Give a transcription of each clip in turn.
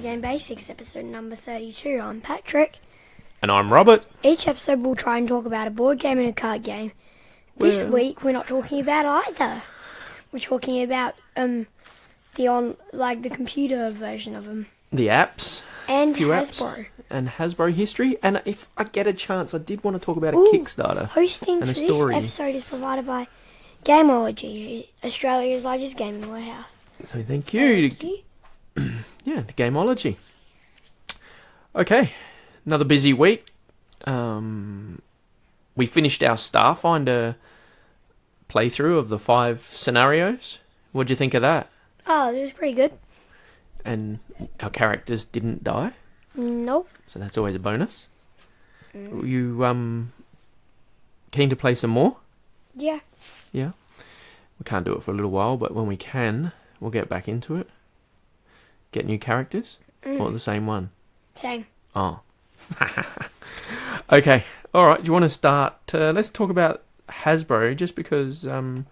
Game Basics, episode number 32. I'm Patrick. And I'm Robert. Each episode we'll try and talk about a board game and a card game. This week we're not talking about either. We're talking about the computer version of them. The apps. And few Hasbro. Apps, and Hasbro history. And if I get a chance, I did want to talk about a Kickstarter. Hosting and for a story. This episode is provided by Gameology, Australia's largest gaming warehouse. So thank you. Yeah, to Gameology. Okay, another busy week. We finished our Starfinder playthrough of the 5 scenarios. What'd you think of that? Oh, it was pretty good. And our characters didn't die? Nope. So that's always a bonus. You keen to play some more? Yeah. Yeah. We can't do it for a little while, but when we can, we'll get back into it. Get new characters? Or the same one? Same. Oh. Okay. Alright, do you want to start? Let's talk about Hasbro, just because I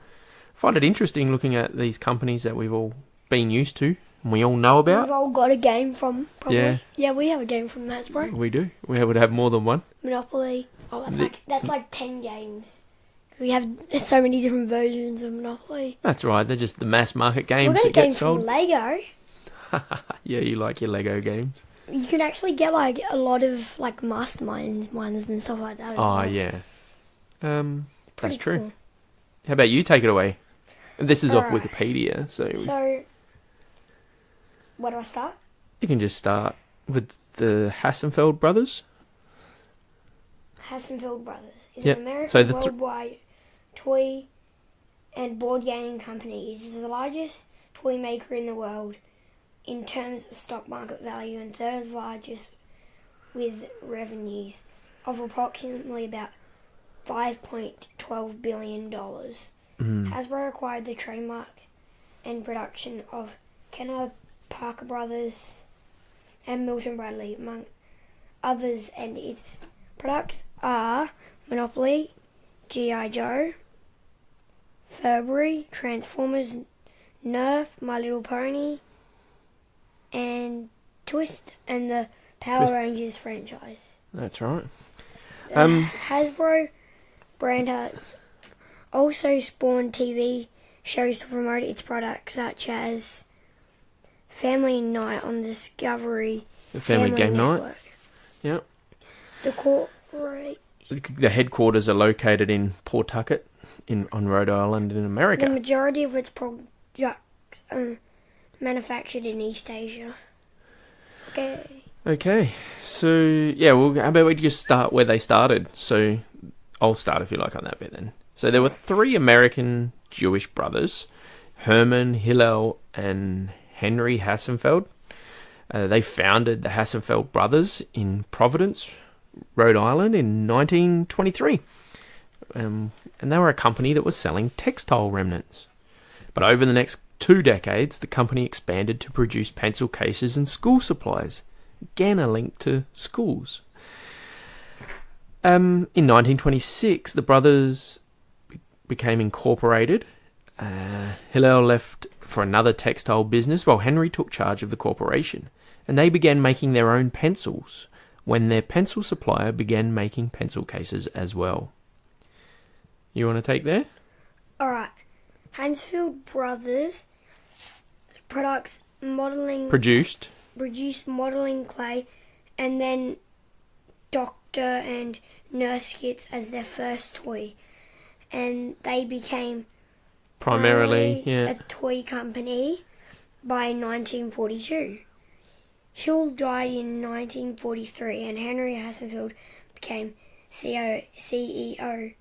find it interesting looking at these companies that we've all been used to and we all know about. We've all got a game from, probably. Yeah. Yeah, we have a game from Hasbro. We do. We would have more than one. Monopoly. Oh, that's like 10 games. We have so many different versions of Monopoly. That's right. They're just the mass market games We've got that a game get sold. from Lego. Yeah, you like your Lego games. You can actually get like a lot of like masterminds ones and stuff like that. Oh, yeah. That's true. Cool. How about you take it away? This is off Alright. Wikipedia, so where do I start? you can just start with the Hassenfeld brothers. Hasbro Brothers is Yep. an American So the worldwide toy and board game company. It is the largest toy maker in the world in terms of stock market value and third largest with revenues of approximately about $5.12 billion. Hasbro acquired the trademark and production of Kenner Parker Brothers and Milton Bradley, among others, and its products are Monopoly, G.I. Joe, Furbury, Transformers, Nerf, My Little Pony, and Twist, and the Power Rangers franchise. That's right. Hasbro brand has also spawned TV shows to promote its products, such as Family Night on Discovery, The Family Game Network. Night. Yep. The headquarters are located in Pawtucket on Rhode Island in America. The majority of its products are manufactured in East Asia. Okay, so yeah, well, how about we just start where they started? So I'll start if you like on that bit then. So there were 3 American Jewish brothers, Herman, Hillel, and Henry Hassenfeld. They founded the Hassenfeld Brothers in Providence, Rhode Island in 1923. And they were a company that was selling textile remnants. But over the next 2 decades, the company expanded to produce pencil cases and school supplies. Again, a link to schools. In 1926, the brothers became incorporated. Hillel left for another textile business while Henry took charge of the corporation. And they began making their own pencils when their pencil supplier began making pencil cases as well. You want to take there? Alright. Hasbro Brothers products Produced modeling clay and then doctor and nurse kits as their first toy. And they became primarily a toy company by 1942. Hill died in 1943 and Henry Hassenfeld became CEO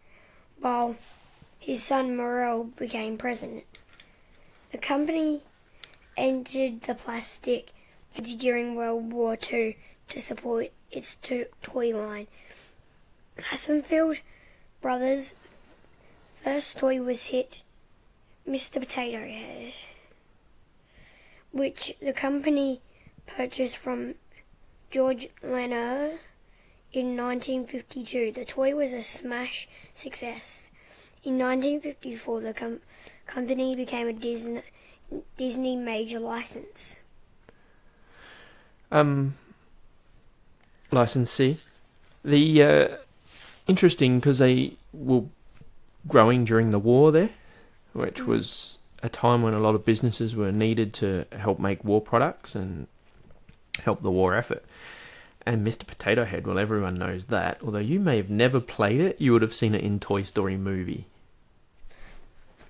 while his son Morrell became president. The company entered the plastic during World War II to support its toy line. Hassenfeld Brothers' first toy was hit Mr. Potato Head, which the company purchased from George Lanier in 1952. The toy was a smash success. In 1954, the company became a Disney major license. licensee. The interesting because they were growing during the war there, which was a time when a lot of businesses were needed to help make war products and help the war effort. And Mr. Potato Head, well, everyone knows that. Although you may have never played it, you would have seen it in Toy Story movie.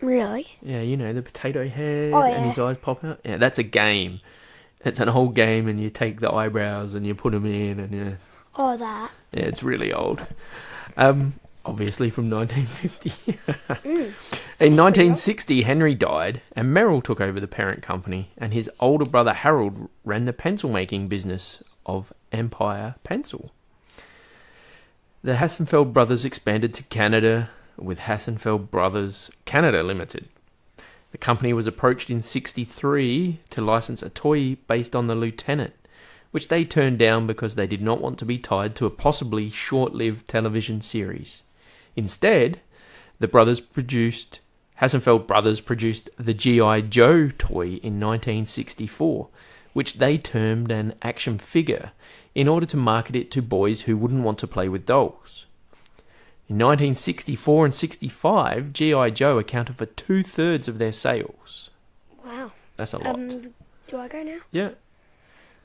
Really? Yeah, you know, the potato head Oh, and yeah. his eyes pop out. Yeah, that's a game. It's an old game and you take the eyebrows and you put them in and yeah. Oh, that. Yeah, it's really old. Obviously from 1950. In 1960, Henry died and Merrill took over the parent company and his older brother Harold ran the pencil-making business of Empire Pencil. The Hassenfeld brothers expanded to Canada with Hassenfeld Brothers Canada Limited. The company was approached in 1963 to license a toy based on the Lieutenant, which they turned down because they did not want to be tied to a possibly short-lived television series. Instead, the Hassenfeld brothers produced the G.I. Joe toy in 1964, which they termed an action figure in order to market it to boys who wouldn't want to play with dolls. In 1964 and 65, G.I. Joe accounted for 2/3 of their sales. Wow. That's a lot. Do I go now? Yeah.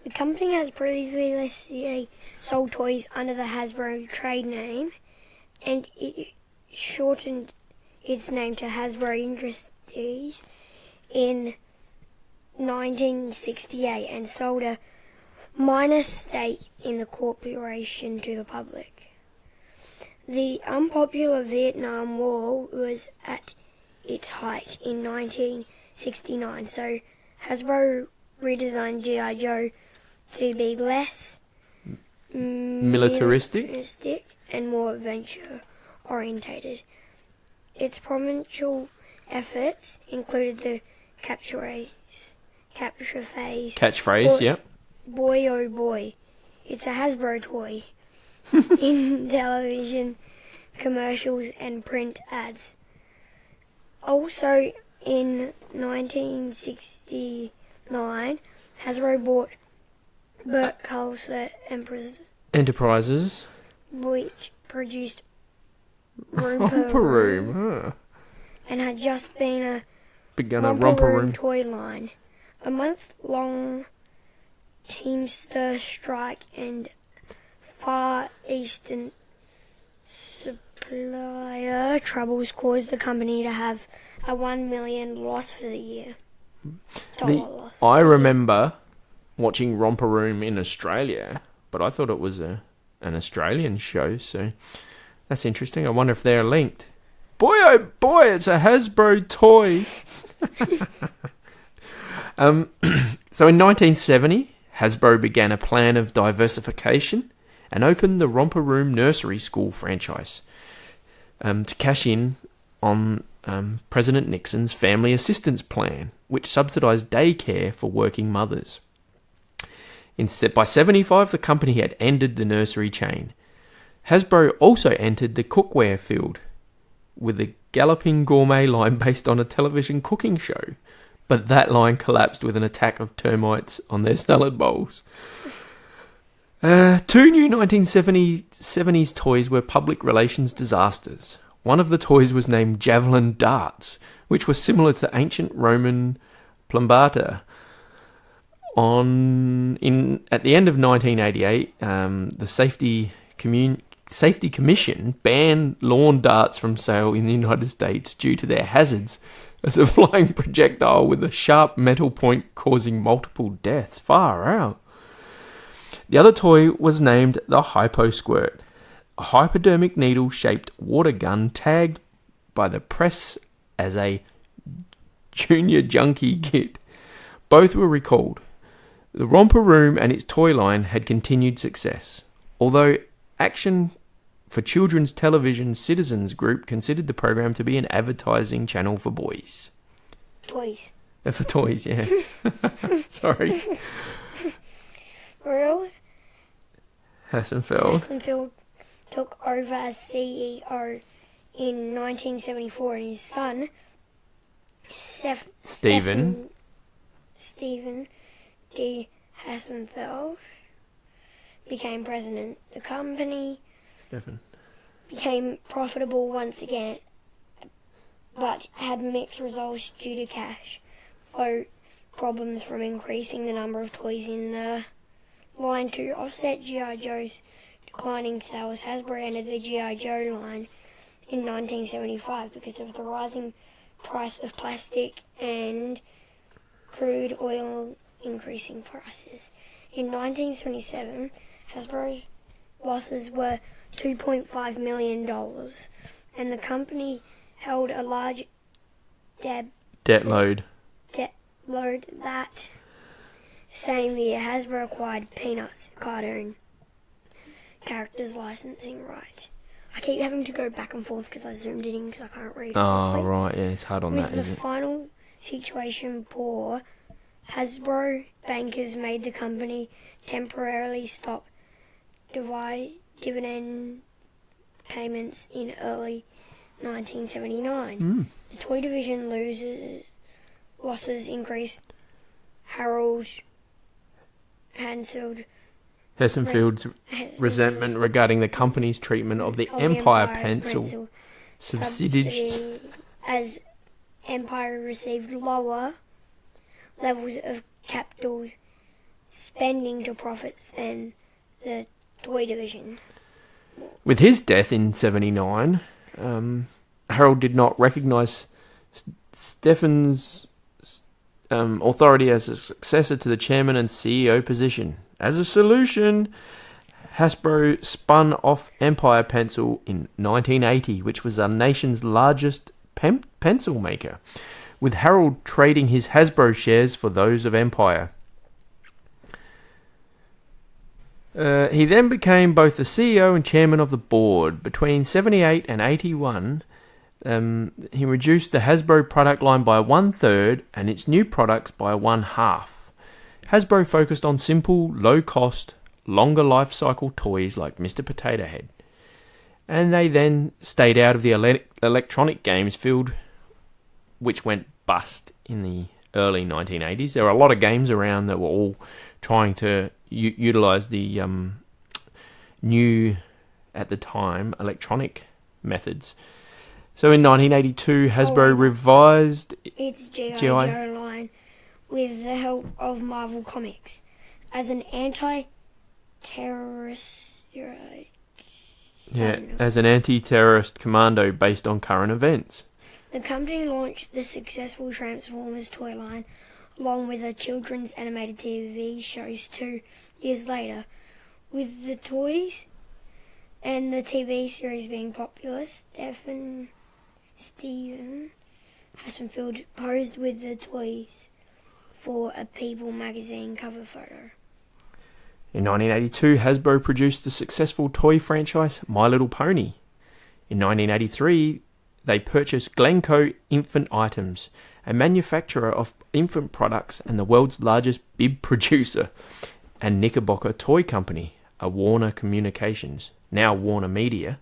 The company has previously sold toys under the Hasbro trade name, and it shortened its name to Hasbro Industries in 1968 and sold a minor stake in the corporation to the public. The unpopular Vietnam War was at its height in 1969, so Hasbro redesigned G.I. Joe to be less militaristic and more adventure-orientated. Its promotional efforts included the Catchphrase, yep. Boy oh boy, it's a Hasbro toy. In television, commercials and print ads. Also in 1969, Hasbro bought Bert Cultistorm Enterprises, which produced Romper Room, huh. and had just begun a Romper Room toy line. A month-long Teamster strike and Far Eastern supplier troubles caused the company to have a $1 million loss for the year. I remember watching Romper Room in Australia, but I thought it was an Australian show, so that's interesting. I wonder if they're linked. Boy, oh boy, it's a Hasbro toy. So in 1970, Hasbro began a plan of diversification and opened the Romper Room Nursery School franchise to cash in on President Nixon's Family Assistance Plan, which subsidized daycare for working mothers. By 1975, the company had ended the nursery chain. Hasbro also entered the cookware field with a galloping gourmet line based on a television cooking show, but that line collapsed with an attack of termites on their salad bowls. Two new 1970s toys were public relations disasters. One of the toys was named Javelin Darts, which was similar to ancient Roman plumbata. At the end of 1988, the Safety Commission banned lawn darts from sale in the United States due to their hazards as a flying projectile with a sharp metal point causing multiple deaths. Far out. The other toy was named the Hypo Squirt, a hypodermic needle-shaped water gun tagged by the press as a Junior Junkie kit. Both were recalled. The Romper Room and its toy line had continued success, although Action for Children's Television Citizens Group considered the program to be an advertising channel for boys. Toys. For toys, yeah. Sorry. Really? Hassenfeld took over as CEO in 1974, and his son, Stephen D. Hassenfeld became president. The company became profitable once again, but had mixed results due to cash flow problems from increasing the number of toys in the line. To offset G.I. Joe's declining sales, Hasbro ended the G.I. Joe line in 1975 because of the rising price of plastic and crude oil increasing prices. In 1977, Hasbro's losses were $2.5 million, and the company held a large debt load. That same year, Hasbro acquired Peanuts cartoon characters licensing rights. I keep having to go back and forth because I zoomed it in because I can't read it. Oh, right, yeah, it's hard on that, isn't it? With the final situation poor, Hasbro bankers made the company temporarily stop dividend payments in early 1979. The toy division losses increased. Harold Hessenfeld's resentment regarding the company's treatment of the Empire Pencil subsidiaries, as Empire received lower levels of capital spending to profits than the toy division. With his death in 1979, Harold did not recognise Steffen's authority as a successor to the chairman and CEO position. As a solution, Hasbro spun off Empire Pencil in 1980, which was our nation's largest pencil maker, with Harold trading his Hasbro shares for those of Empire. He then became both the CEO and chairman of the board. Between 1978 and 1981, he reduced the Hasbro product line by 1/3 and its new products by 1/2. Hasbro focused on simple, low-cost, longer life cycle toys like Mr. Potato Head. And they then stayed out of the electronic games field, which went bust in the early 1980s. There were a lot of games around that were all trying to utilise the new, at the time, electronic methods. So in 1982, Hasbro revised its G.I. Joe line with the help of Marvel Comics as an anti-terrorist commando based on current events. The company launched the successful Transformers toy line along with a children's animated TV shows 2 years later. With the toys and the TV series being popular, Steven Hassenfeld posed with the toys for a People magazine cover photo. In 1982, Hasbro produced the successful toy franchise My Little Pony. In 1983, they purchased Glencoe Infant Items, a manufacturer of infant products and the world's largest bib producer, and Knickerbocker Toy Company, a Warner Communications, now Warner Media,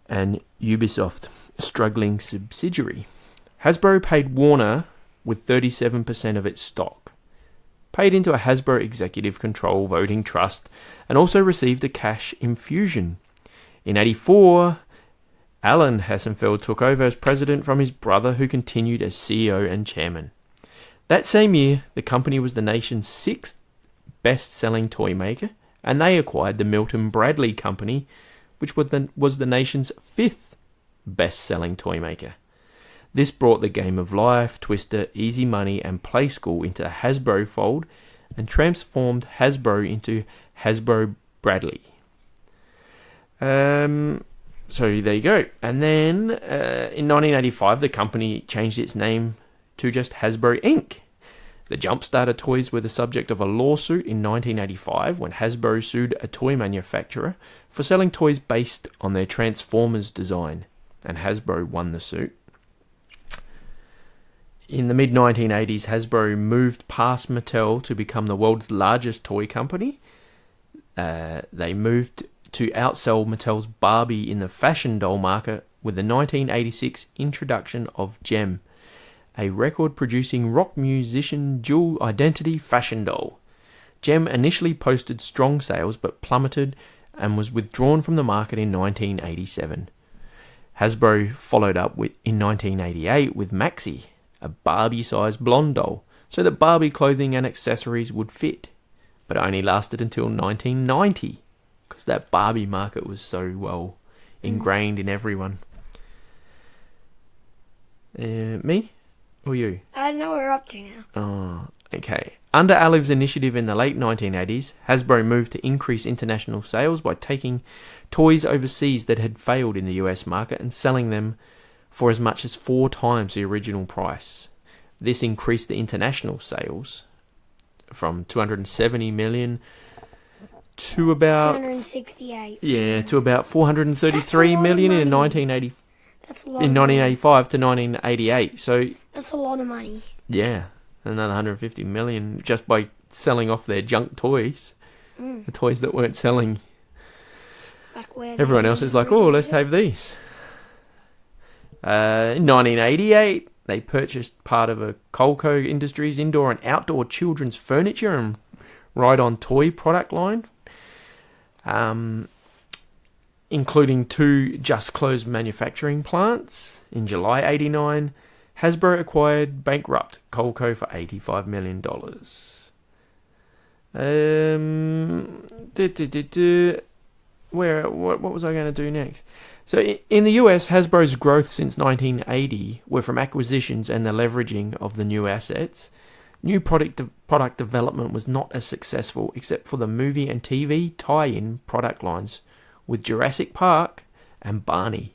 and Ubisoft, struggling subsidiary. Hasbro paid Warner with 37% of its stock, paid into a Hasbro Executive Control Voting Trust, and also received a cash infusion. In 1984, Alan Hassenfeld took over as president from his brother, who continued as CEO and chairman. That same year, the company was the nation's 6th best-selling toy maker, and they acquired the Milton Bradley Company, which was the nation's 5th best-selling toy maker. This brought the Game of Life, Twister, Easy Money, and Play School into the Hasbro fold and transformed Hasbro into Hasbro Bradley. So there you go. And then in 1985, the company changed its name to just Hasbro Inc. The Jumpstarter toys were the subject of a lawsuit in 1985 when Hasbro sued a toy manufacturer for selling toys based on their Transformers design, and Hasbro won the suit. In the mid-1980s, Hasbro moved past Mattel to become the world's largest toy company. They moved to outsell Mattel's Barbie in the fashion doll market with the 1986 introduction of Gem, a record-producing rock musician dual-identity fashion doll. Gem initially posted strong sales but plummeted and was withdrawn from the market in 1987. Hasbro followed up in 1988 with Maxi, a Barbie-sized blonde doll, so that Barbie clothing and accessories would fit, but it only lasted until 1990, because that Barbie market was so well ingrained in everyone. Me? Or you? I know what we're up to now. Oh, okay. Under Aliv's initiative in the late 1980s, Hasbro moved to increase international sales by taking toys overseas that had failed in the US market and selling them for as much as 4 times the original price. This increased the international sales from 270 million to about 268. Yeah, to about 433 million in 1980. That's a lot. In 1985 to 1988. So that's a lot of money. Yeah, another 150 million just by selling off their junk toys. The toys that weren't selling. Everyone else is like, oh, let's have these. In 1988, they purchased part of a Colco Industries indoor and outdoor children's furniture and ride-on toy product line, including 2 just-closed manufacturing plants. In July 1989, Hasbro acquired bankrupt Colco for $85 million. What was I going to do next? So in the US, Hasbro's growth since 1980 were from acquisitions and the leveraging of the new assets. New product development was not as successful except for the movie and TV tie-in product lines with Jurassic Park and Barney.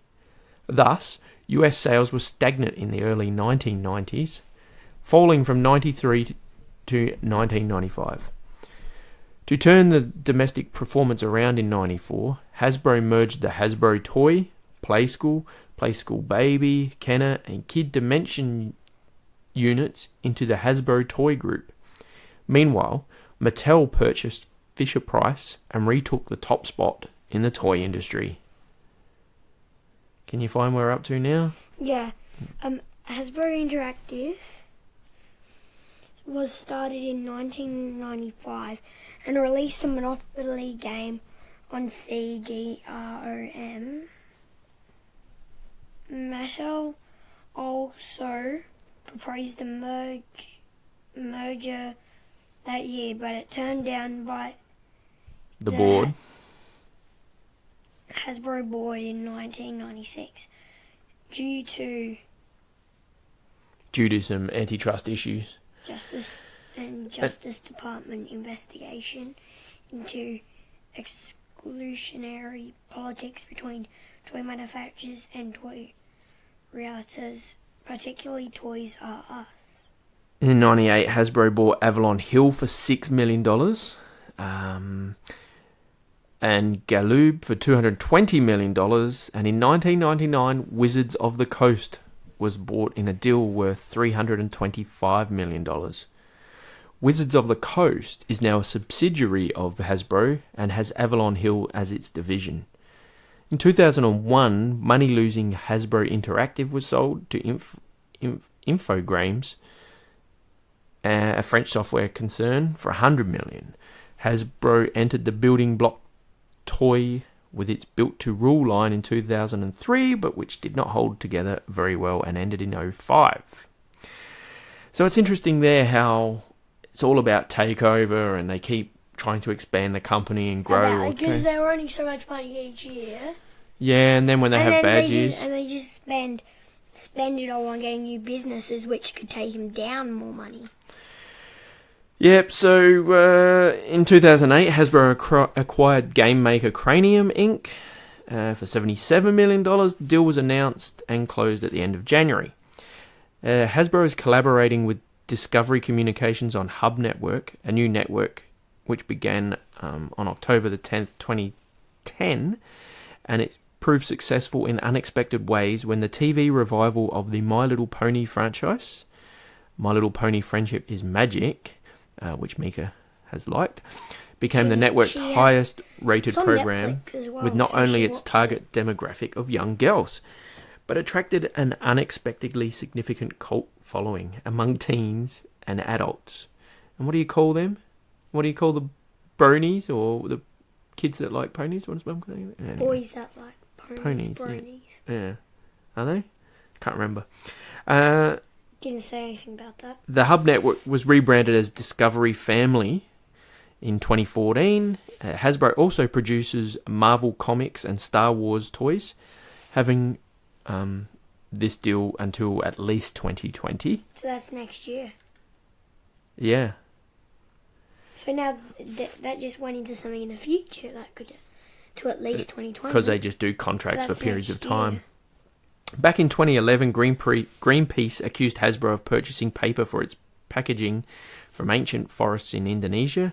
Thus, US sales were stagnant in the early 1990s, falling from 93 to 1995. To turn the domestic performance around in 94, Hasbro merged the Hasbro Toy, Playschool, Playschool Baby, Kenner, and Kid Dimension units into the Hasbro Toy Group. Meanwhile, Mattel purchased Fisher-Price and retook the top spot in the toy industry. Can you find where we're up to now? Yeah. Hasbro Interactive was started in 1995 and released a Monopoly game on CD-ROM. Mattel also proposed a merger that year, but it turned down by the board. Hasbro board in 1996 due to some antitrust issues. Justice Department investigation into exclusionary politics between toy manufacturers and toy retailers, particularly Toys R Us. In 1998, Hasbro bought Avalon Hill for $6 million. And Galoob for $220 million. And in 1999, Wizards of the Coast was bought in a deal worth $325 million. Wizards of the Coast is now a subsidiary of Hasbro and has Avalon Hill as its division. In 2001, money-losing Hasbro Interactive was sold to Infogrames, a French software concern, for $100 million. Hasbro entered the building block toy with its Built to Rule line in 2003, but which did not hold together very well and ended in 2005. So it's interesting there how it's all about takeover and they keep trying to expand the company and grow. Because there were only so much money each year. Yeah, and then when they have badges... They just spend it all on getting new businesses, which could take them down more money. Yep, so in 2008, Hasbro acquired game maker Cranium Inc. For $77 million. The deal was announced and closed at the end of January. Hasbro is collaborating with Discovery Communications on Hub Network, a new network which began on October the 10th, 2010, and it proved successful in unexpected ways when the TV revival of the My Little Pony franchise, My Little Pony Friendship is Magic, which Mika has liked, became the network's highest rated program with not only its target demographic of young girls, but attracted an unexpectedly significant cult following among teens and adults. And what do you call them? what do you call the bronies or the kids that like ponies? What's mum calling it? Anyway. Boys that like ponies. Bronies. Yeah. Are they? Can't remember. Didn't say anything about that. The Hub Network was rebranded as Discovery Family in 2014. Hasbro also produces Marvel Comics and Star Wars toys, having this deal until at least 2020. So that's next year. Yeah. So now that just went into something in the future that could to at least 2020. Because they just do contracts for periods of time. Back in 2011, Greenpeace accused Hasbro of purchasing paper for its packaging from ancient forests in Indonesia.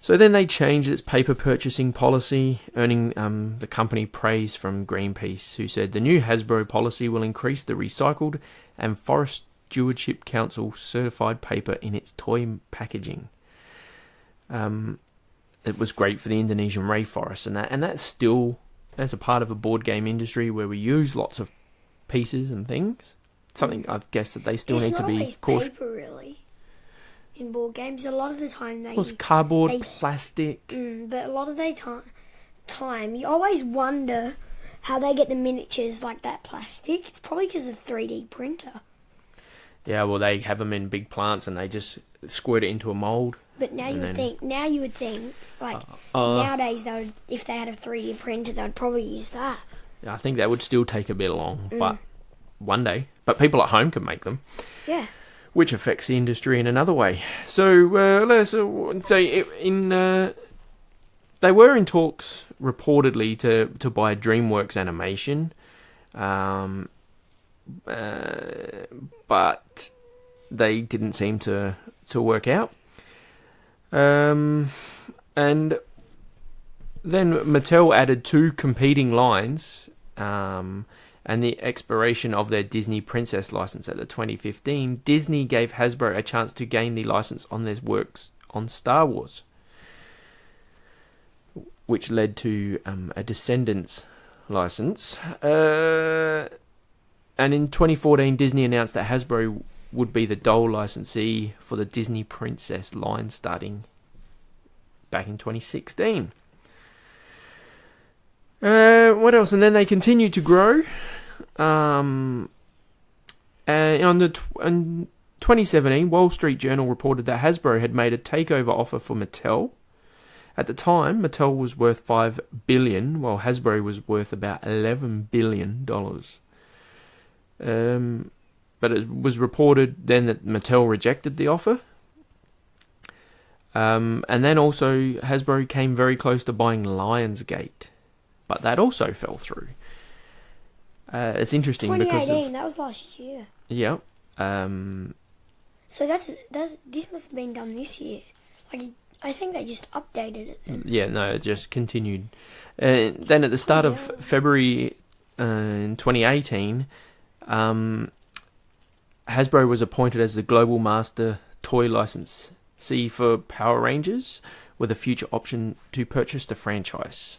So then they changed its paper purchasing policy, earning the company praise from Greenpeace, who said the new Hasbro policy will increase the recycled and Forest Stewardship Council certified paper in its toy packaging. It was great for the Indonesian rainforest, and that's still as a part of a board game industry where we use lots of pieces and things. Something I guess that they still need to be cautious. It's not always paper, really. In board games, a lot of the time it's cardboard, plastic. But a lot of the time, you always wonder how they get the miniatures like that plastic. It's probably because of 3D printer. Yeah, well, they have them in big plants and they just squirt it into a mold. But now you would think, like nowadays, if they had a 3D printer, they would probably use that. I think that would still take a bit long, but one day. But people at home can make them. Yeah. Which affects the industry in another way. So let's say they were in talks reportedly to buy DreamWorks Animation, but they didn't seem to work out. And then Mattel added 2 competing lines, and the expiration of their Disney Princess license at the 2015, Disney gave Hasbro a chance to gain the license on their works on Star Wars, which led to a Descendants license. And in 2014, Disney announced that Hasbro would be the Dole licensee for the Disney Princess line starting back in 2016. What else? And then they continued to grow. And in 2017, Wall Street Journal reported that Hasbro had made a takeover offer for Mattel. At the time, Mattel was worth $5 billion, while Hasbro was worth about $11 billion. But it was reported then that Mattel rejected the offer. And then also Hasbro came very close to buying Lionsgate, but that also fell through. It's interesting 2018, that was last year. Yeah. So this must have been done this year. Like, I think they just updated it then. Yeah, no, it just continued. Then at the start of February in 2018, Hasbro was appointed as the global master toy licensee for Power Rangers, with a future option to purchase the franchise.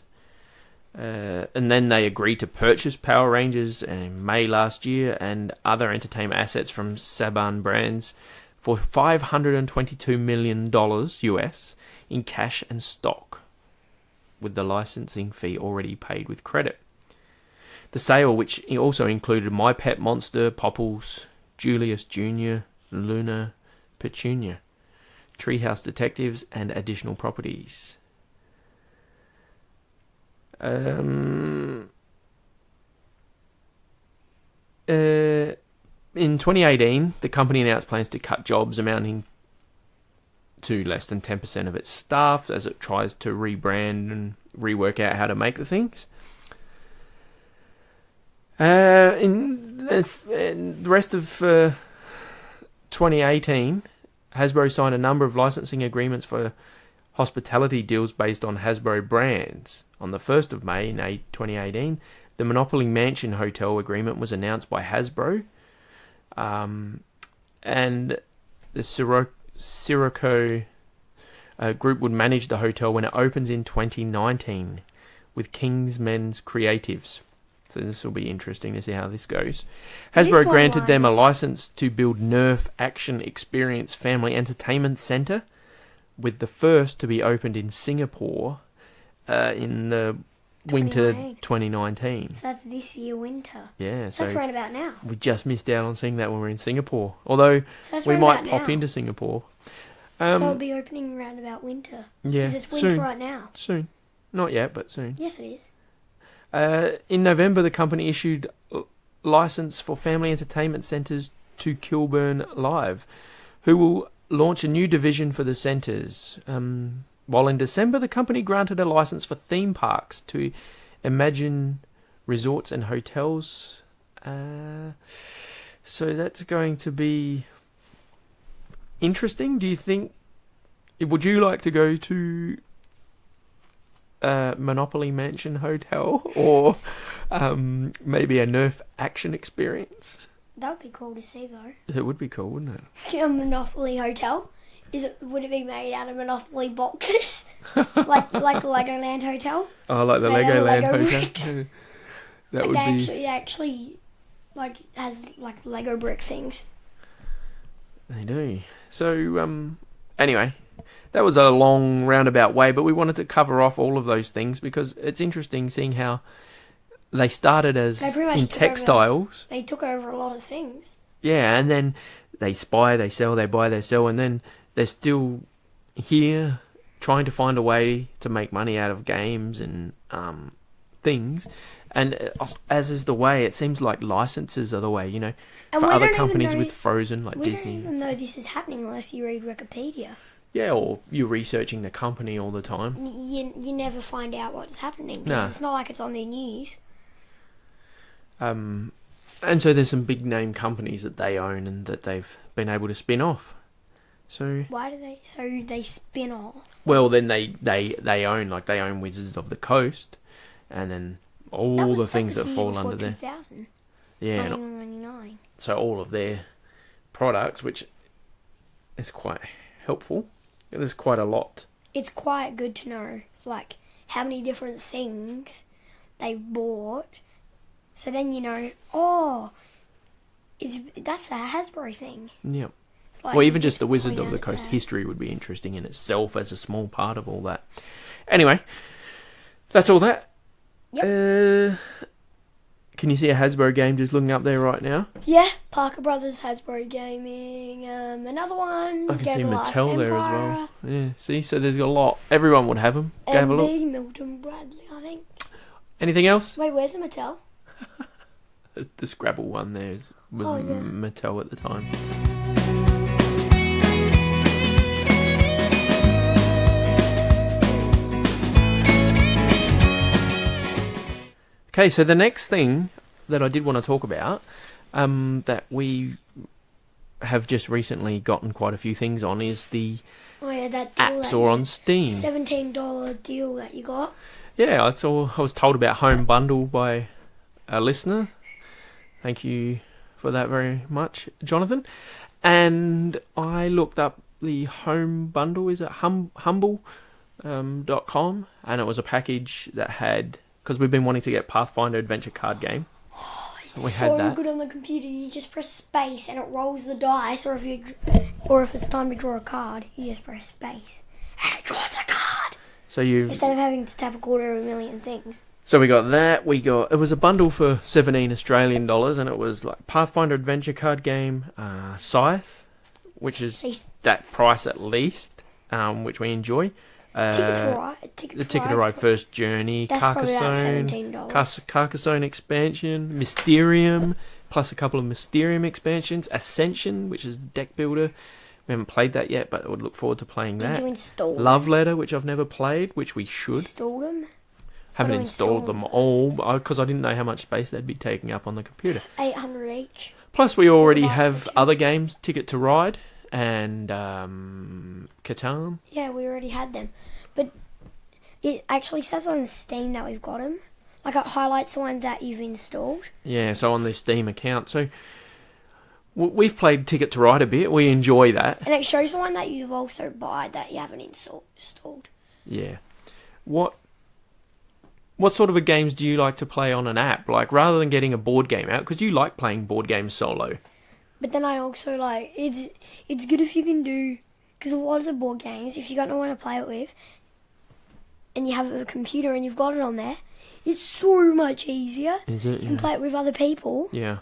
And then they agreed to purchase Power Rangers in May last year and other entertainment assets from Saban Brands for $522 million US in cash and stock, with the licensing fee already paid with credit. The sale, which also included My Pet Monster, Popples, Julius Jr., Luna, Petunia, Treehouse Detectives, and additional properties. In 2018, the company announced plans to cut jobs amounting to less than 10% of its staff as it tries to rebrand and rework out how to make the things. In the rest of 2018, Hasbro signed a number of licensing agreements for hospitality deals based on Hasbro brands. On the 1st of May in 2018, the Monopoly Mansion Hotel agreement was announced by Hasbro, and the Sirocco group would manage the hotel when it opens in 2019 with Kingsmen's Creatives. So this will be interesting to see how this goes. Hasbro granted them a license to build Nerf Action Experience Family Entertainment Center with the first to be opened in Singapore in the winter 2019. So that's this year winter. Yeah, so that's right about now. We just missed out on seeing that when we were in Singapore. Although we might pop into Singapore. So it'll be opening around about winter. Yeah, it's winter soon. Right now. Soon. Not yet, but soon. Yes, it is. In November, the company issued license for family entertainment centres to Kilburn Live, who will launch a new division for the centres. While in December, the company granted a license for theme parks to Imagine Resorts and Hotels. So that's going to be interesting. Do you think... Would you like to go to Monopoly Mansion Hotel or maybe a Nerf action experience? That would be cool to see, though. It would be cool, wouldn't it? A Monopoly Hotel? Would it be made out of Monopoly boxes? like the Legoland Hotel? Oh, like the Legoland Hotel? That would be... It actually has Lego brick things. They do. So, anyway, that was a long roundabout way, but we wanted to cover off all of those things because it's interesting seeing how they started as in textiles. They took over a lot of things. Yeah, and then they buy, they sell, and then they're still here trying to find a way to make money out of games and things. And as is the way, it seems like licenses are the way, you know, for other companies with Frozen, like Disney. We don't even know this is happening unless you read Wikipedia. Yeah, or you're researching the company all the time. You never find out what's happening because it's not like it's on the news. And so there's some big name companies that they own and that they've been able to spin off. So why do they? So they spin off. Well, then they own Wizards of the Coast, and then all the things that fall under there. 2000. Yeah. 1999. So all of their products, which is quite helpful. There's quite a lot. It's quite good to know, how many different things they've bought. So then you know, that's a Hasbro thing. Yeah. Well, even just the Wizard of the Coast history would be interesting in itself as a small part of all that. Anyway, that's all that. Yep. Can you see a Hasbro game just looking up there right now? Yeah, Parker Brothers, Hasbro Gaming, another one. I can see Mattel there as well. Yeah, see, so there's a lot. Everyone would have them. Go have a look. Milton Bradley, I think. Anything else? Wait, where's the Mattel? The Scrabble one there was Mattel at the time. Okay, so the next thing that I did want to talk about, that we have just recently gotten quite a few things on, is the that deal App Store on Steam. $17 deal that you got. Yeah, I was told about Home Bundle by a listener. Thank you for that very much, Jonathan. And I looked up the Home Bundle, is it humble.com, and it was a package that had... Because we've been wanting to get Pathfinder adventure card game. Oh, it's so good on the computer. You just press space and it rolls the dice. Or if it's time to draw a card, you just press space and it draws a card. So instead of having to tap a quarter of a million things. So we got that. It was a bundle for $17 Australian, and it was like Pathfinder adventure card game, Scythe, which is that price at least, which we enjoy. Ticket to Ride First Journey, Carcassonne expansion, Mysterium, plus a couple of Mysterium expansions, Ascension, which is deck builder. We haven't played that yet, but I would look forward to playing that. Did you install Love Letter, which I've never played, which we should. Install them? Haven't installed them all, because I didn't know how much space they'd be taking up on the computer. 800 each. Plus we already have other games, Ticket to Ride and Catan. Yeah, we already had them. But it actually says on Steam that we've got them. It highlights the ones that you've installed. Yeah, so on the Steam account. So we've played Ticket to Ride a bit. We enjoy that. And it shows the one that you've also bought that you haven't installed. Yeah. What sort of games do you like to play on an app? Rather than getting a board game out, because you like playing board games solo. But then I also it's good if you can do Because a lot of the board games, if you got no one to play it with, and you have a computer and you've got it on there, it's so much easier. Is it? You can play it with other people. Yeah.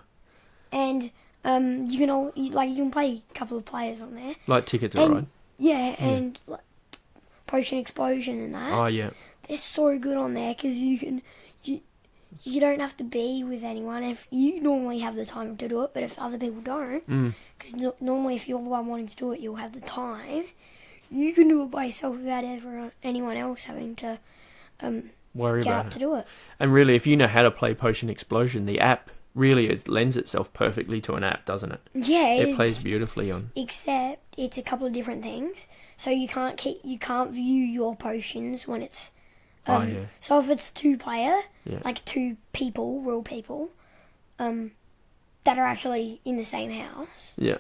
And you can play a couple of players on there. Like Ticket to Ride. Yeah, and like, Potion Explosion and that. Oh, yeah. They're so good on there because you don't have to be with anyone. If you normally have the time to do it, but if other people don't, because normally if you're the one wanting to do it, you'll have the time. You can do it by yourself without anyone else having to worry get about up it. to do it. And really, if you know how to play Potion Explosion, the app really lends itself perfectly to an app, doesn't it? Yeah, it plays beautifully on. Except it's a couple of different things. So you can't view your potions when it's. Yeah. So if it's 2-player, Yeah. like 2 people, real people, that are actually in the same house, Yeah.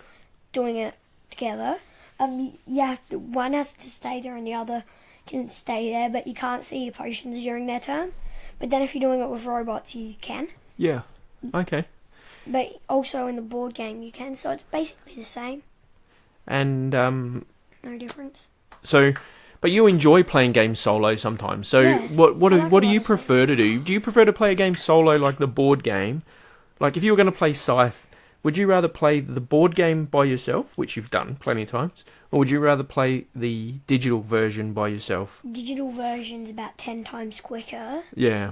doing it together, one has to stay there and the other can stay there, but you can't see your potions during their turn. But then if you're doing it with robots, you can. Yeah. Okay. But also in the board game, you can. So it's basically the same. And No difference. so, but you enjoy playing games solo sometimes. So Yeah, what do you prefer to do? Do you prefer to play a game solo like the board game? Like if you were going to play Scythe, would you rather play the board game by yourself, which you've done plenty of times, or would you rather play the digital version by yourself? Digital version's about 10 times quicker. Yeah.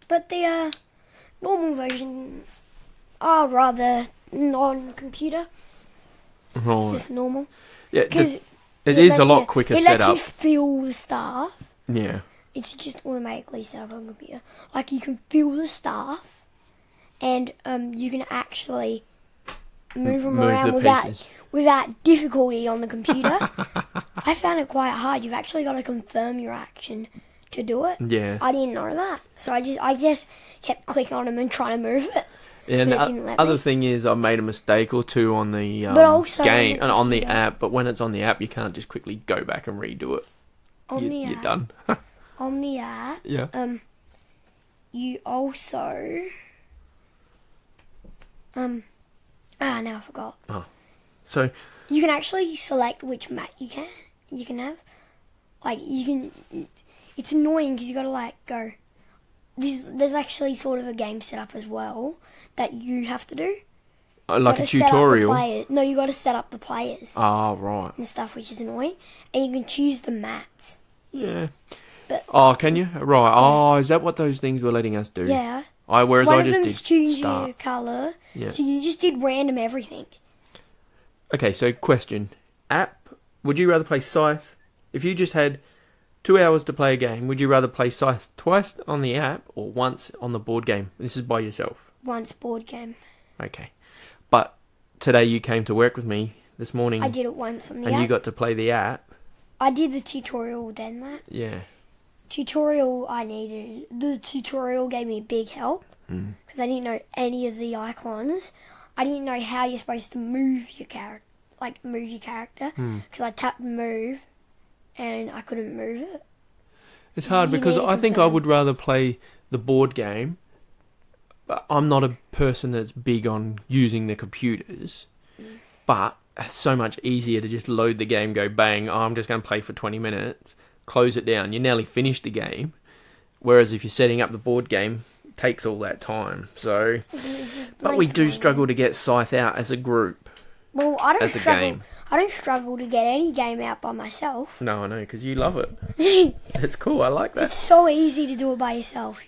But the normal version are rather non-computer. Right. Just normal. Yeah, Because it is a lot quicker it setup. lets you feel the stuff. Yeah. It's just automatically set up on the computer. Like you can feel the stuff, and you can actually move them around without difficulty on the computer. I found it quite hard. You've actually got to confirm your action to do it. Yeah. I didn't know that, so I just kept clicking on them and trying to move it. Yeah, and But it the didn't let other me. thing is I made a mistake or two on the But also game and on the computer. app, but when it's on the app you can't just quickly go back and redo it. You're done. On the app, Yeah. you also now I forgot. So You can actually select which mat you can have. Like you can. It's annoying because you got to like go. There's actually sort of a game setup as well that you have to do. like a tutorial. No, you got to set up the players Oh, right. and stuff, which is annoying. And you can choose the mats. Yeah. But- Can you? Right. Oh, is that what those things were letting us do? Yeah. Whereas One I of just them's did choose start. your colour. Yeah. So you just did random everything. Okay, so question. App, would you rather play Scythe? If you just had 2 hours to play a game, would you rather play Scythe twice on the app or once on the board game? This is by yourself. Once board game. Okay. But today you came to work with me this morning. I did it once on the and app. you got to play the app. I did the tutorial then that. Yeah. Tutorial I needed. The tutorial gave me a big help because I didn't know any of the icons. I didn't know how you're supposed to move your character, because I tapped move and I couldn't move it. It's hard You because need to I think I confirm. would rather play the board game. But I'm not a person that's big on using the computers. But it's so much easier to just load the game, go bang, I'm just going to play for 20 minutes, close it down. You nearly finished the game. Whereas if you're setting up the board game, it takes all that time. So, but we do struggle to get Scythe out as a group. Well, I don't as a struggle. game. I don't struggle to get any game out by myself. No, I know, because you love it. It's cool, I like that. It's so easy to do it by yourself.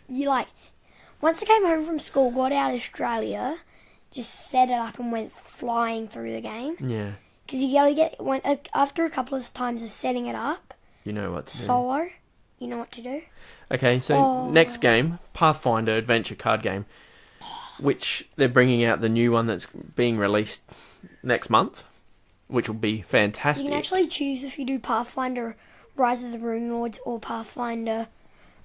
Once I came home from school, got out of Australia, just set it up and went flying through the game. Yeah, Because you gotta after a couple of times of setting it up, you know what to do. solo, you know what to do. Okay, so next game, Pathfinder adventure card game, which they're bringing out the new one that's being released next month, which will be fantastic. You can actually choose if you do Pathfinder Rise of the Rune Lords or Pathfinder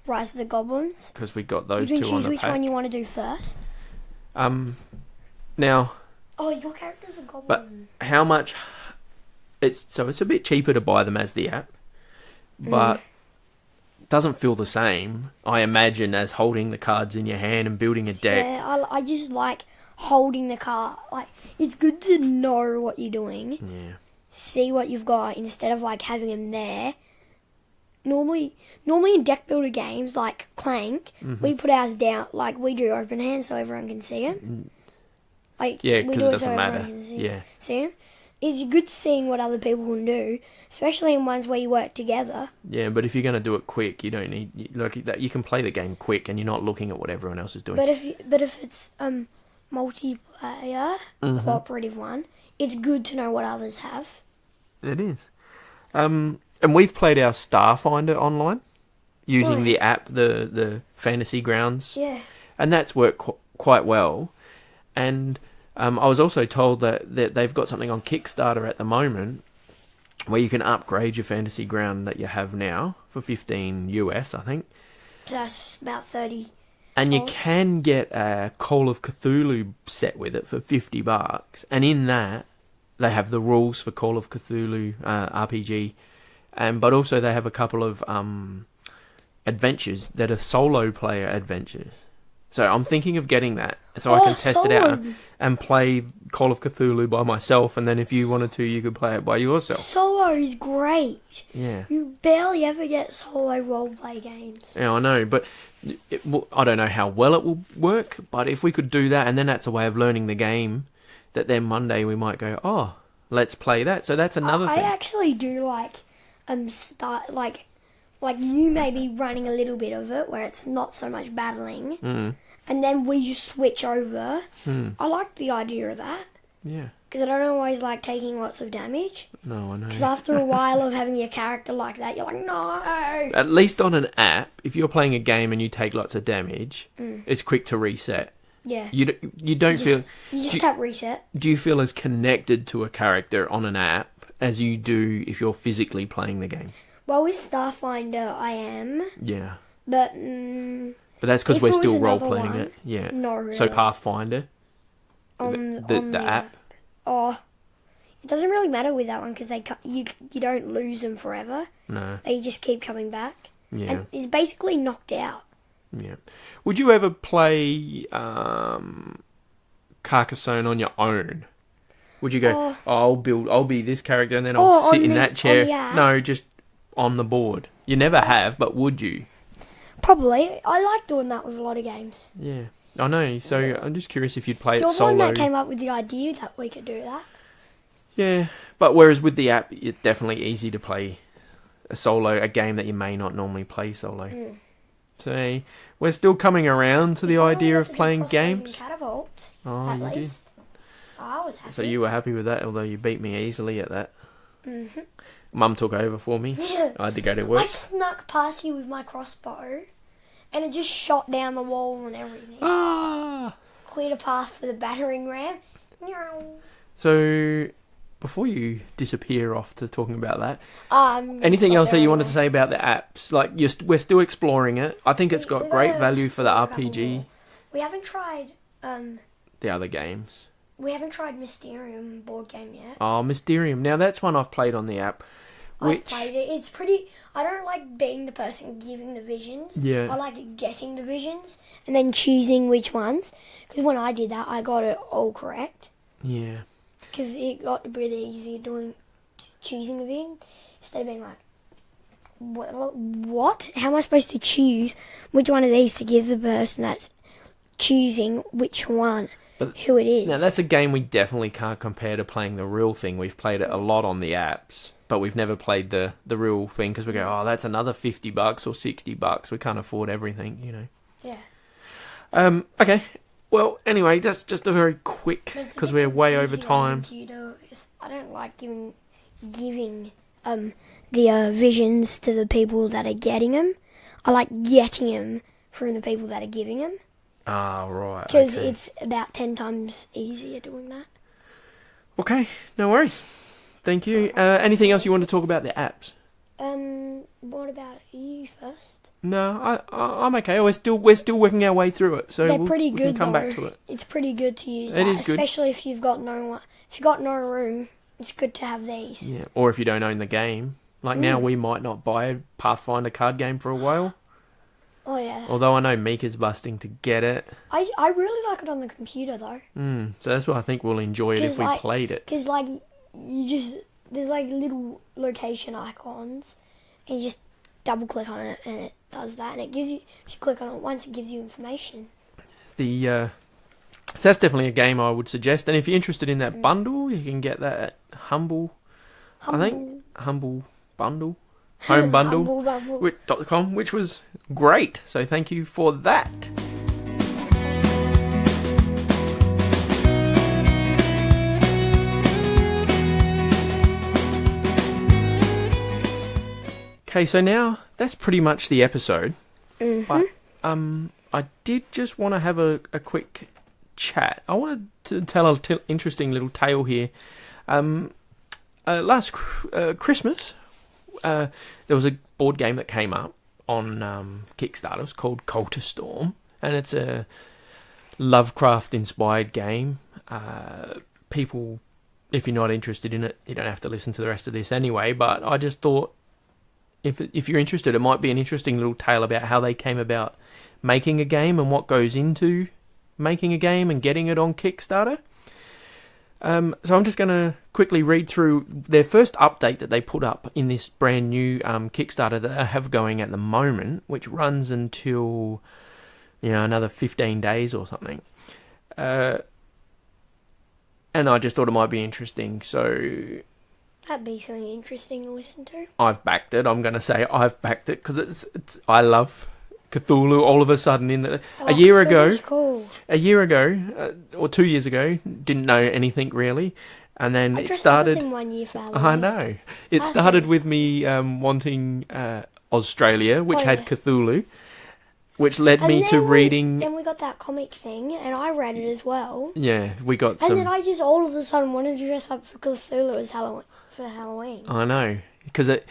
Rise of the Goblins. Because we got those You two can on choose the which pack. one you want to do first. Now, Oh, your character's a goblin. but how much? It's a bit cheaper to buy them as the app, but doesn't feel the same. I imagine as holding the cards in your hand and building a deck. Yeah, I just like holding the card. Like, it's good to know what you're doing. Yeah. see what you've got instead of like having them there. Normally in deck builder games like Clank, we put ours down, like we do open hand so everyone can see them. Like Yeah, we because do it doesn't so matter. everyone can Yeah. see them. It's good seeing what other people can do, especially in ones where you work together. Yeah, but if you're going to do it quick, you don't need like that. You can play the game quick, and you're not looking at what everyone else is doing. But if it's multiplayer cooperative one, it's good to know what others have. It is. And we've played our Starfinder online using the app, the Fantasy Grounds. Yeah. And that's worked quite well. And I was also told that they've got something on Kickstarter at the moment where you can upgrade your Fantasy Ground that you have now for $15 US, I think. So that's about 30. And you can get a Call of Cthulhu set with it for $50. And in that, they have the rules for Call of Cthulhu RPG. But also they have a couple of adventures that are solo player adventures. So I'm thinking of getting that so I can test it out and play Call of Cthulhu by myself. And then if you wanted to, you could play it by yourself. Solo is great. Yeah. You barely ever get solo roleplay games. Yeah, I know, but I don't know how well it will work. But if we could do that, and then that's a way of learning the game, that then Monday we might go, oh, let's play that. So that's another thing. I actually do start like you may be running a little bit of it where it's not so much battling, and then we just switch over. I like the idea of that. Yeah. Because I don't always like taking lots of damage. No, I know. Because after a while of having your character like that, you're like, no. At least on an app, if you're playing a game and you take lots of damage, it's quick to reset. Yeah. You don't feel. You just tap reset. Do you feel as connected to a character on an app as you do if you're physically playing the game? Well, with Starfinder, I am. Yeah. But that's because we're still role another playing one, it. Yeah. not really. So Pathfinder, on the app. Oh, it doesn't really matter with that one because you don't lose them forever. No. They just keep coming back. Yeah. And it's basically knocked out. Yeah. Would you ever play Carcassonne on your own? Would you go, I'll be this character and then I'll sit in that chair? No, just on the board. You never have, but would you? Probably. I like doing that with a lot of games. Yeah. I know, so I'm just curious if you'd play it solo. You're the one that came up with the idea that we could do that. Yeah, but whereas with the app, it's definitely easy to play a game that you may not normally play solo. So we're still coming around to the idea of playing games. Catapults, oh, at you least. did. So I was happy. So you were happy with that, although you beat me easily at that. Mum took over for me. I had to go to work. I snuck past you with my crossbow, and it just shot down the wall and everything. Cleared a path for the battering ram. So, before you disappear off to talking about that, I'm anything else that you wanted to say about the apps? Like, we're still exploring it. I think it's got great value for the RPG. We haven't tried the other games. We haven't tried Mysterium board game yet. Oh, Mysterium. Now, that's one I've played on the app. I've played it. It's pretty... I don't like being the person giving the visions. Yeah. I like getting the visions and then choosing which ones. Because when I did that, I got it all correct. Yeah. Because it got a bit easier choosing the vision. Instead of being like, what? How am I supposed to choose which one of these to give the person that's choosing which one? Who it is. Now, that's a game we definitely can't compare to playing the real thing. We've played it a lot on the apps, but we've never played the real thing because we go, oh, that's another $50 or $60. We can't afford everything, you know. Yeah. Okay. Well, anyway, that's just a very quick, because we're way over time. I don't like giving the visions to the people that are getting them. I like getting them from the people that are giving them. Ah, right. Because it's about 10 times easier doing that. Okay, no worries. Thank you. Anything else you want to talk about the apps? What about you first? No, I'm okay. We're still working our way through it, so they're pretty good. We can come back to it. It's pretty good to use. It is good, especially if you've got no room. It's good to have these. Yeah, or if you don't own the game. Like now, we might not buy a Pathfinder card game for a while. Oh yeah. Although I know Mika's busting to get it. I really like it on the computer though. So that's why I think we'll enjoy it if we played it. Because like you just there's like little location icons, and you just double click on it, and it does that, and it gives you. If you click on it once, it gives you information. So that's definitely a game I would suggest. And if you're interested in that bundle, you can get that at Humble Bundle, Home Bundle, .com, which was great. So thank you for that. Okay, so now that's pretty much the episode. But I did just want to have a quick chat. I wanted to tell an interesting little tale here. Last Christmas, there was a board game that came up on Kickstarter. It was called Cultistorm, and it's a Lovecraft-inspired game. People, if you're not interested in it, you don't have to listen to the rest of this anyway, but I just thought if you're interested, it might be an interesting little tale about how they came about making a game and what goes into making a game and getting it on Kickstarter. So I'm just going to quickly read through their first update that they put up in this brand new Kickstarter that I have going at the moment, which runs until another 15 days or something. And I just thought it might be interesting, so that'd be something interesting to listen to. I've backed it. I'm going to say I've backed it because it's I love Cthulhu. All of a sudden, a year ago, or 2 years ago, didn't know anything really, and then it started. In 1 year for Halloween. I know it started with me wanting Australia, which had Cthulhu, which led me to reading. Then we got that comic thing, and I read it as well. Yeah, we got some. And then I just all of a sudden wanted to dress up for Cthulhu as Halloween. I know, because it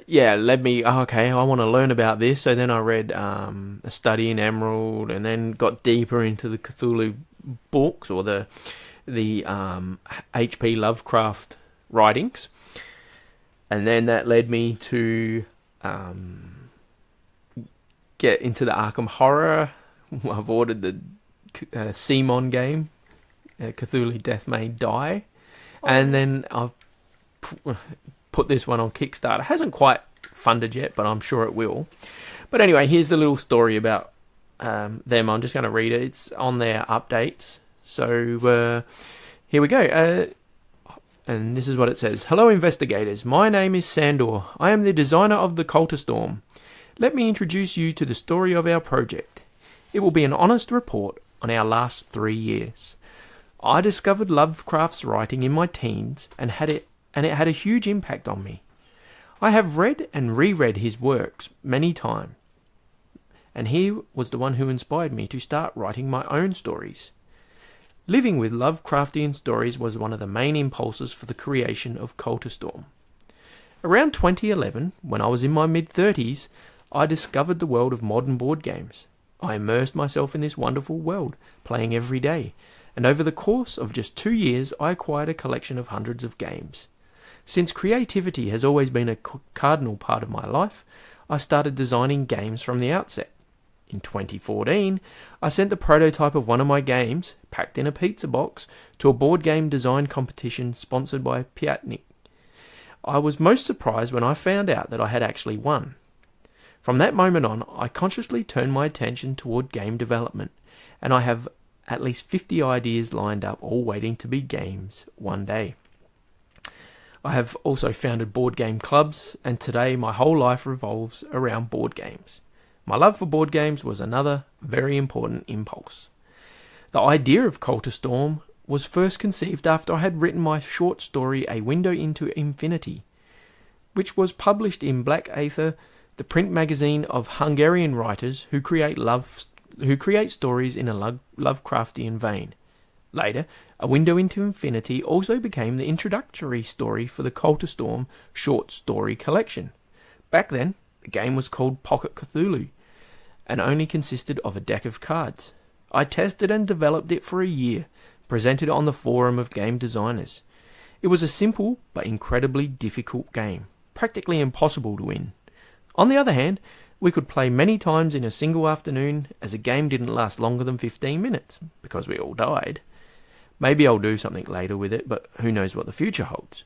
led me, okay, I want to learn about this. So then I read A Study in Emerald, and then got deeper into the Cthulhu books, or the H.P. Lovecraft writings. And then that led me to get into the Arkham Horror. I've ordered the Simon game, Cthulhu Death May Die. And then I've put this one on Kickstarter. It hasn't quite funded yet, but I'm sure it will. But anyway, here's a little story about them. I'm just going to read it. It's on their updates. So here we go. And this is what it says. Hello, investigators. My name is Sandor. I am the designer of the Cultistorm. Let me introduce you to the story of our project. It will be an honest report on our last 3 years. I discovered Lovecraft's writing in my teens and it had a huge impact on me. I have read and reread his works many times, and he was the one who inspired me to start writing my own stories. Living with Lovecraftian stories was one of the main impulses for the creation of Cultistorm. Around 2011, when I was in my mid-30s, I discovered the world of modern board games. I immersed myself in this wonderful world, playing every day, and over the course of just 2 years, I acquired a collection of hundreds of games. Since creativity has always been a cardinal part of my life, I started designing games from the outset. In 2014, I sent the prototype of one of my games, packed in a pizza box, to a board game design competition sponsored by Piatnik. I was most surprised when I found out that I had actually won. From that moment on, I consciously turned my attention toward game development, and I have at least 50 ideas lined up, all waiting to be games one day. I have also founded board game clubs, and today my whole life revolves around board games. My love for board games was another very important impulse. The idea of Cultistorm was first conceived after I had written my short story A Window into Infinity, which was published in Black Aether, the print magazine of Hungarian writers who create stories in a Lovecraftian vein. Later, A Window into Infinity also became the introductory story for the Cultistorm short story collection. Back then, the game was called Pocket Cthulhu, and only consisted of a deck of cards. I tested and developed it for a year, presented it on the forum of game designers. It was a simple but incredibly difficult game, practically impossible to win. On the other hand, we could play many times in a single afternoon, as the game didn't last longer than 15 minutes, because we all died. Maybe I'll do something later with it, but who knows what the future holds.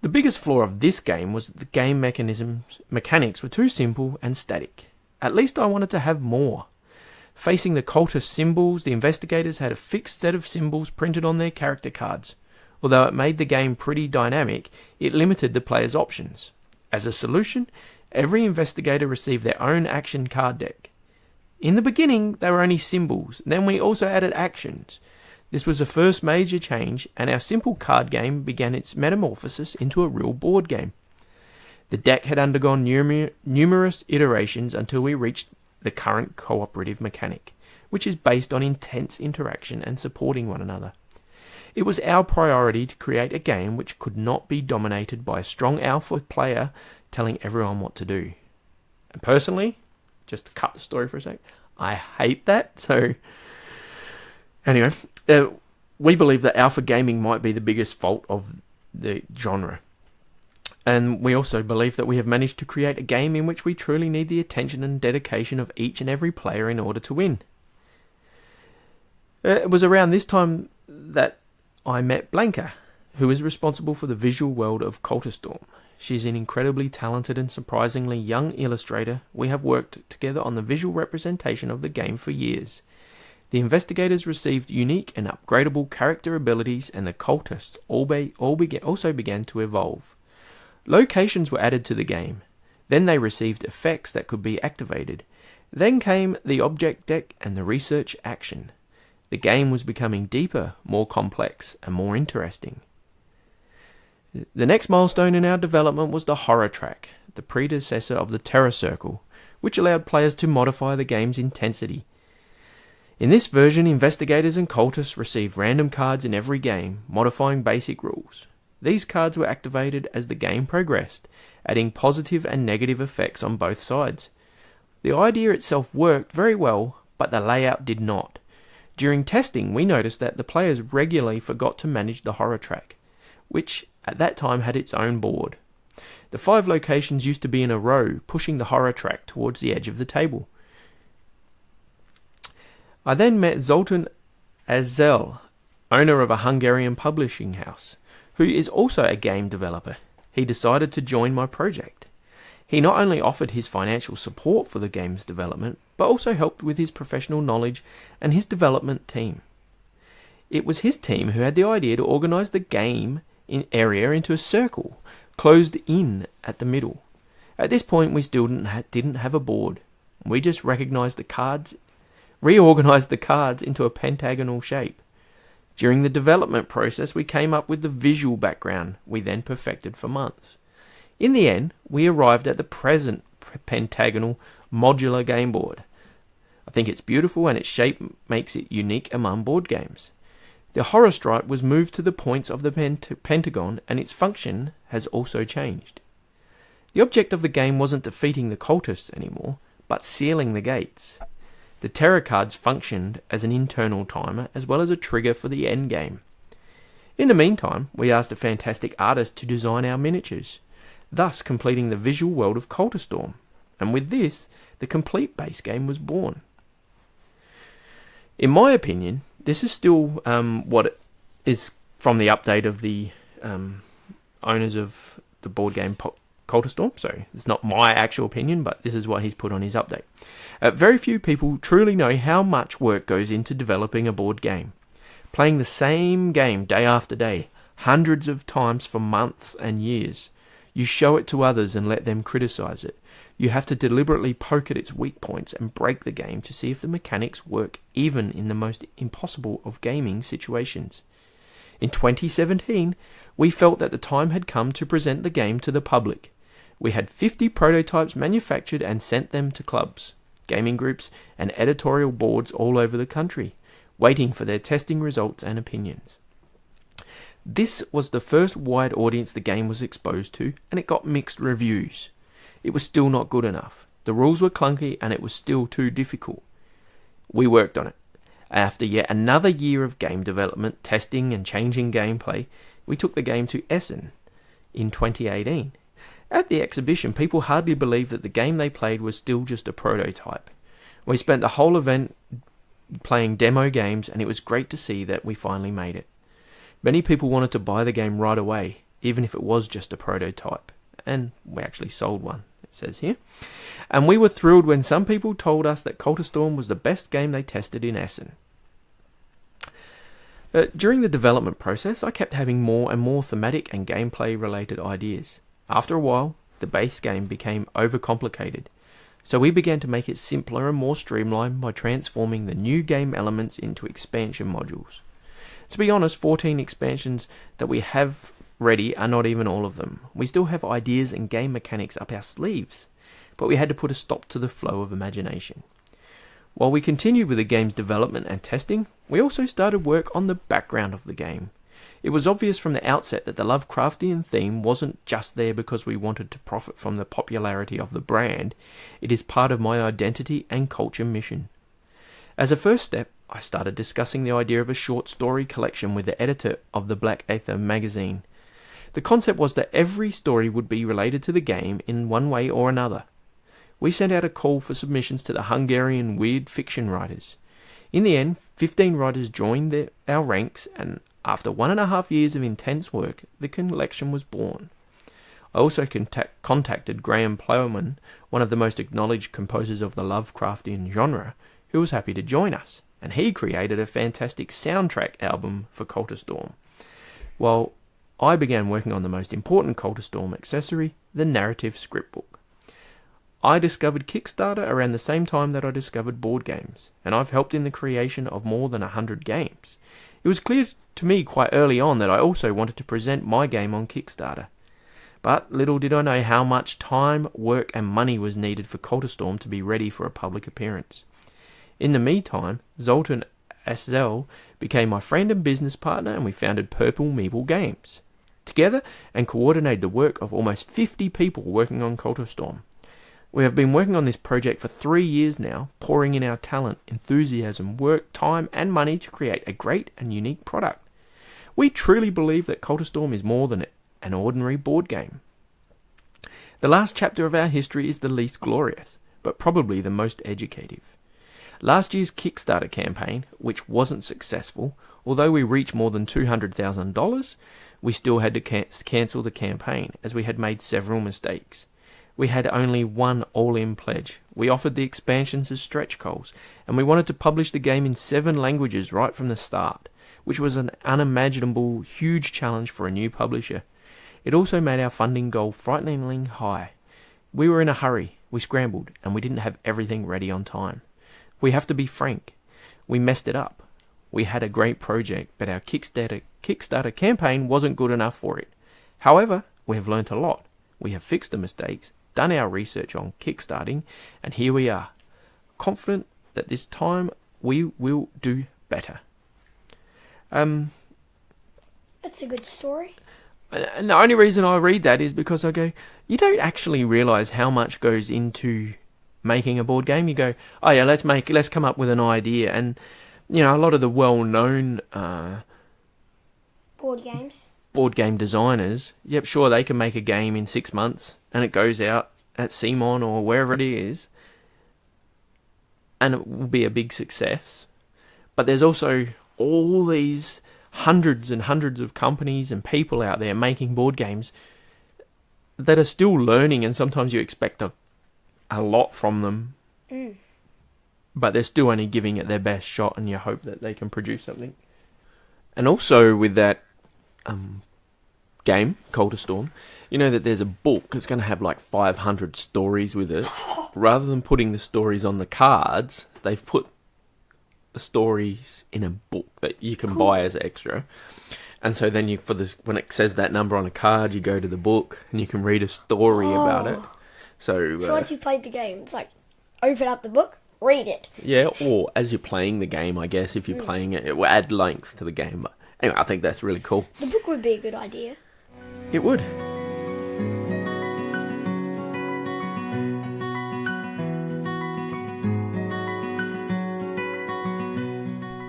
The biggest flaw of this game was that the game mechanics were too simple and static. At least I wanted to have more. Facing the cultist symbols, the investigators had a fixed set of symbols printed on their character cards. Although it made the game pretty dynamic, it limited the player's options. As a solution, every investigator received their own action card deck. In the beginning, they were only symbols, then we also added actions. This was the first major change, and our simple card game began its metamorphosis into a real board game. The deck had undergone numerous iterations until we reached the current cooperative mechanic, which is based on intense interaction and supporting one another. It was our priority to create a game which could not be dominated by a strong alpha player telling everyone what to do. And personally, just to cut the story for a sec, I hate that. So, anyway, we believe that alpha gaming might be the biggest fault of the genre. And we also believe that we have managed to create a game in which we truly need the attention and dedication of each and every player in order to win. It was around this time that I met Blanca, who is responsible for the visual world of Cultistorm. She's an incredibly talented and surprisingly young illustrator. We have worked together on the visual representation of the game for years. The investigators received unique and upgradable character abilities, and the cultists also began to evolve. Locations were added to the game. Then they received effects that could be activated. Then came the object deck and the research action. The game was becoming deeper, more complex, and more interesting. The next milestone in our development was the horror track, the predecessor of the terror circle, which allowed players to modify the game's intensity. In this version, investigators and cultists received random cards in every game, modifying basic rules. These cards were activated as the game progressed, adding positive and negative effects on both sides. The idea itself worked very well, but the layout did not. During testing, we noticed that the players regularly forgot to manage the horror track, which at that time had its own board. The 5 locations used to be in a row, pushing the horror track towards the edge of the table. I then met Zoltan Azel, owner of a Hungarian publishing house, who is also a game developer. He decided to join my project. He not only offered his financial support for the game's development, but also helped with his professional knowledge and his development team. It was his team who had the idea to organize the game area into a circle, closed in at the middle. At this point, we still didn't have a board. We just reorganized the cards into a pentagonal shape. During the development process, we came up with the visual background we then perfected for months. In the end, we arrived at the present pentagonal modular game board. I think it's beautiful, and its shape makes it unique among board games. The horror stripe was moved to the points of the pentagon, and its function has also changed. The object of the game wasn't defeating the cultists anymore, but sealing the gates. The terror cards functioned as an internal timer as well as a trigger for the end game. In the meantime, we asked a fantastic artist to design our miniatures, thus completing the visual world of Cultistorm, and with this, the complete base game was born. In my opinion, this is still what is from the update of the owners of the board game Cultistorm. So it's not my actual opinion, but this is what he's put on his update. Very few people truly know how much work goes into developing a board game. Playing the same game day after day, hundreds of times for months and years. You show it to others and let them criticize it. You have to deliberately poke at its weak points and break the game to see if the mechanics work even in the most impossible of gaming situations. In 2017, we felt that the time had come to present the game to the public. We had 50 prototypes manufactured and sent them to clubs, gaming groups, and editorial boards all over the country, waiting for their testing results and opinions. This was the first wide audience the game was exposed to, and it got mixed reviews. It was still not good enough. The rules were clunky, and it was still too difficult. We worked on it. After yet another year of game development, testing, and changing gameplay, we took the game to Essen in 2018. At the exhibition, people hardly believed that the game they played was still just a prototype. We spent the whole event playing demo games, and it was great to see that we finally made it. Many people wanted to buy the game right away. even if it was just a prototype. And we actually sold one, it says here. And we were thrilled when some people told us that Cultistorm was the best game they tested in Essen. During the development process, I kept having more and more thematic and gameplay related ideas. After a while, the base game became overcomplicated, so we began to make it simpler and more streamlined by transforming the new game elements into expansion modules. To be honest, 14 expansions that we have ready are not even all of them. We still have ideas and game mechanics up our sleeves, but we had to put a stop to the flow of imagination. While we continued with the game's development and testing, we also started work on the background of the game. It was obvious from the outset that the Lovecraftian theme wasn't just there because we wanted to profit from the popularity of the brand. It is part of my identity and culture mission. As a first step, I started discussing the idea of a short story collection with the editor of the Black Aether magazine. The concept was that every story would be related to the game in one way or another. We sent out a call for submissions to the Hungarian weird fiction writers. In the end, 15 writers joined our ranks, and after 1.5 years of intense work, the collection was born. I also contacted Graham Plowman, one of the most acknowledged composers of the Lovecraftian genre, who was happy to join us, and he created a fantastic soundtrack album for Cultistorm. While I began working on the most important Cultistorm accessory, the narrative scriptbook. I discovered Kickstarter around the same time that I discovered board games, and I've helped in the creation of more than 100 games. It was clear to me quite early on that I also wanted to present my game on Kickstarter. But little did I know how much time, work and money was needed for Cultistorm to be ready for a public appearance. In the meantime, Zoltan Aszel became my friend and business partner, and we founded Purple Meeple Games. Together, and coordinated the work of almost 50 people working on Cultistorm. We have been working on this project for 3 years now, pouring in our talent, enthusiasm, work, time and money to create a great and unique product. We truly believe that Cultistorm is more than an ordinary board game. The last chapter of our history is the least glorious, but probably the most educative. Last year's Kickstarter campaign, which wasn't successful, although we reached more than $200,000, we still had to cancel the campaign as we had made several mistakes. We had only one all-in pledge. We offered the expansions as stretch goals, and we wanted to publish the game in 7 languages right from the start, which was an unimaginable, huge challenge for a new publisher. It also made our funding goal frighteningly high. We were in a hurry, we scrambled, and we didn't have everything ready on time. We have to be frank. We messed it up. We had a great project, but our Kickstarter campaign wasn't good enough for it. However, we have learnt a lot. We have fixed the mistakes, done our research on kickstarting, and here we are, confident that this time we will do better. That's a good story. And the only reason I read that is because I go, you don't actually realise how much goes into making a board game. You go, oh yeah, let's come up with an idea, and you know, a lot of the well-known board game designers, yep, sure, they can make a game in 6 months, and it goes out at Simon or wherever it is, and it will be a big success. But there's also all these hundreds and hundreds of companies and people out there making board games that are still learning, and sometimes you expect a lot from them. But they're still only giving it their best shot, and you hope that they can produce something. And also with that game, Cultistorm, you know that there's a book that's going to have like 500 stories with it. Rather than putting the stories on the cards, they've put the stories in a book that you can buy as extra. And so then when it says that number on a card, you go to the book and you can read a story about it. So once you've played the game, it's like, open up the book, read it. Yeah, or as you're playing the game, I guess, if you're playing it, it will add length to the game. But anyway, I think that's really cool. The book would be a good idea. It would.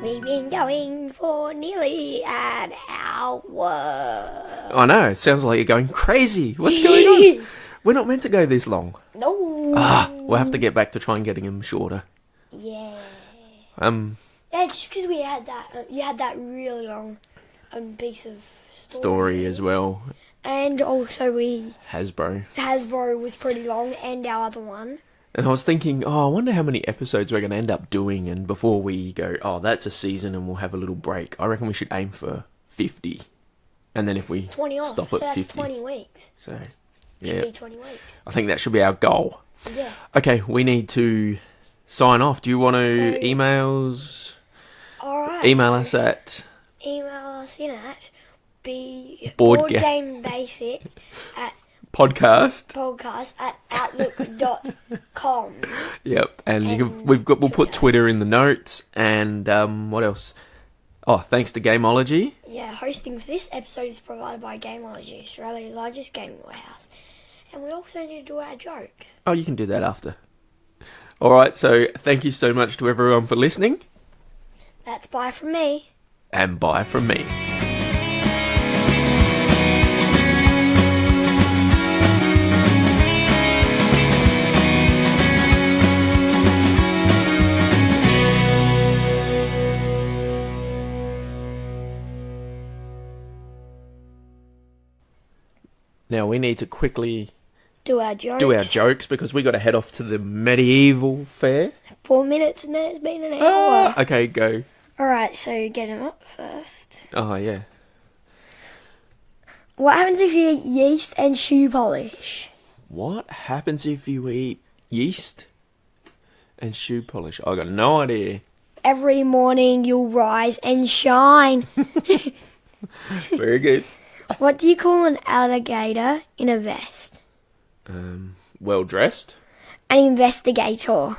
We've been going for nearly an hour. I know, it sounds like you're going crazy. What's going on? We're not meant to go this long. No. We'll have to get back to try and getting them shorter. Yeah. Yeah, just because we had that, you had that really long piece of story as well. And also Hasbro was pretty long, and our other one. And I was thinking, I wonder how many episodes we're going to end up doing, and before we go, that's a season and we'll have a little break, I reckon we should aim for 50. And then if we 20 off, stop so at that's 50. 20 weeks. So, Should be 20 weeks. I think that should be our goal. Yeah. Okay, we need to sign off. Do you want to emails? Alright. Email us at... Email us in at boardgamebasic at podcast at outlook.com. Yep, and we'll put Twitter in the notes, and what else? Oh, thanks to Gameology. Yeah, hosting for this episode is provided by Gameology, Australia's largest gaming warehouse. And we also need to do our jokes. Oh, you can do that after. Alright, so thank you so much to everyone for listening. That's bye from me. And bye from me. Now we need to quickly do our jokes because we got to head off to the medieval fair. 4 minutes and then it's been an hour. Okay, go. Alright, so get them up first. Oh, yeah. What happens if you eat yeast and shoe polish? What happens if you eat yeast and shoe polish? I got no idea. Every morning you'll rise and shine. Very good. What do you call an alligator in a vest? Well dressed. An investigator.